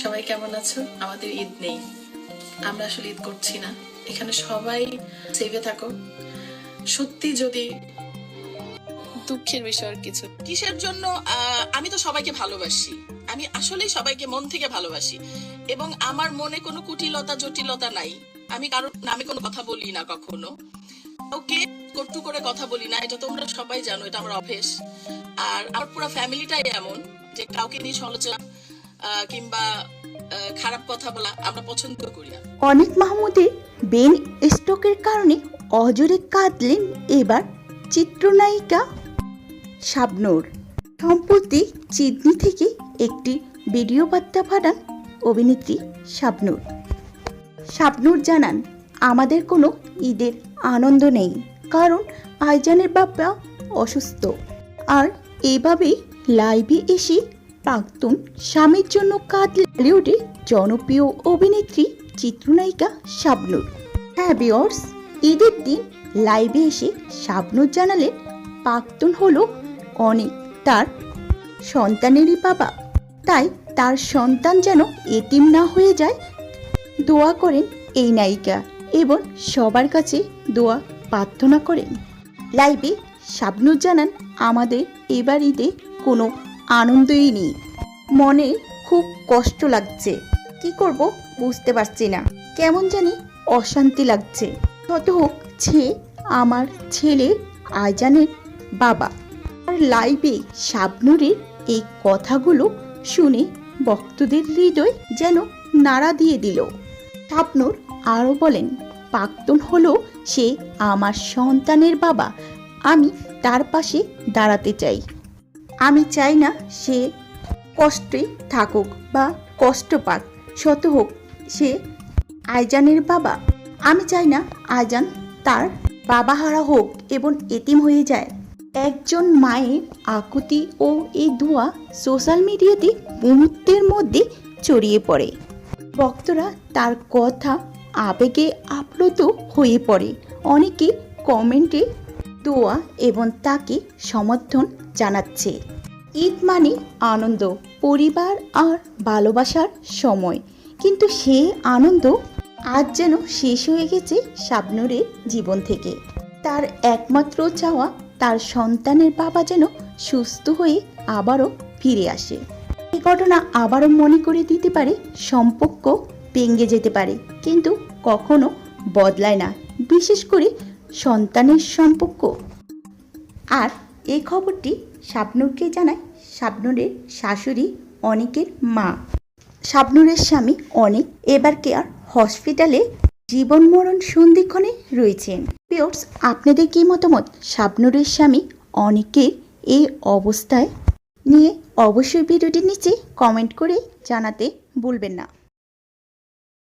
সবাই কেমন আছো? আমাদের ঈদ নেই, আমরা আসলে ঈদ করছি না। এখানে সবাই সেভে থাকো। সত্যি যদি দুঃখের বিষয় আর কিছু কিসের জন্য আমি তো সবাইকে ভালোবাসি, আমি আসলেই সবাইকে মন থেকে ভালোবাসি এবং আমার মনে কোনো কুটিলতা জটিলতা নাই। আমি কারোর নামে কোনো কথা বলি না, কখনো ওকে কটু করে কথা বলি না, এটা তোমরা সবাই জানো, এটা আমার অভ্যেস। আর আমার পুরো ফ্যামিলিটাই এমন যে কাউকে নিয়ে সমালোচনা কিংবা খারাপ কথা বলা আমরা পছন্দ করি না। অনিক মাহমুদের ব্রেন স্ট্রোকের কারণে অজরে কাঁদলেন এবার চিত্রনায়িকা শাবনূর। সম্প্রতি সিডনি থেকে একটি ভিডিও বার্তা পাঠান অভিনেত্রী শাবনূর। শাবনূর জানান, আমাদের কোনো ঈদের আনন্দ নেই, কারণ আইজানের বাবা অসুস্থ। আর এইভাবেই লাইভে এসে প্রাক্তন স্বামীর জন্য কাঁদলেন বলিউডের জনপ্রিয় অভিনেত্রী চিত্রনায়িকা শাবনূর। হ্যাঁ ভিউয়ার্স, ঈদের দিন লাইভে এসে শাবনূর জানালেন প্রাক্তন হলো অনেক তার সন্তানেরই বাবা, তাই তার সন্তান যেন এতিম না হয়ে যায় দোয়া করেন এই নায়িকা এবং সবার কাছে দোয়া প্রার্থনা করেন। লাইভে শাবনূর জানান, আমাদের এবার ঈদে কোনো আনন্দই নেই, মনে খুব কষ্ট লাগছে, কি করব বুঝতে পারছি না, কেমন জানি অশান্তি লাগছে। যত হোক সে আমার ছেলে আইজানের বাবা। আর লাইভে শাবনূরের এই কথাগুলো শুনে ভক্তদের হৃদয় যেন নাড়া দিয়ে দিল। শাবনূর আরও বলেন, প্রাক্তন হলো সে আমার সন্তানের বাবা, আমি তার পাশে দাঁড়াতে চাই। আমি চাই না সে কষ্টে থাকুক বা কষ্ট পাক, শত হোক সে আইজানের বাবা। আমি চাই না আইজান তার বাবা হারা হোক এবং এতিম হয়ে যায়। একজন মায়ের আকুতি ও এই দোয়া সোশ্যাল মিডিয়াতে মুহূর্তের মধ্যে ছড়িয়ে পড়ে। ভক্তরা তার কথা আবেগে আপ্লুত হয়ে পড়ে। অনেকে কমেন্টে দোয়া এবং তাকে সমর্থন জানাচ্ছে। ঈদ মানে আনন্দ, পরিবার আর ভালোবাসার সময়, কিন্তু সেই আনন্দ আজ যেন শেষ হয়ে গেছে শাবনূরের জীবন থেকে। তার একমাত্র চাওয়া তার সন্তানের বাবা যেন সুস্থ হয়ে আবারও ফিরে আসে। এই ঘটনা আবারও মনে করে দিতে পারে সম্পর্ক ভেঙে যেতে পারে, কিন্তু কখনো বদলায় না, বিশেষ করে সন্তানের সম্পর্ক। আর এই খবরটি শাবনূরকে জানায় শাবনূরের শাশুড়ি অনিকের মা। শাবনূরের স্বামী অনিক এবার কেয়ার হসপিটালে জীবন মরণ সন্ধিক্ষণে রয়েছেন। ভিউয়ার্স, আপনাদের কি মতামত শাবনূরের স্বামী অনিকের এই অবস্থায় নিয়ে? অবশ্যই ভিডিওটির নিচে কমেন্ট করে জানাতে ভুলবেন না।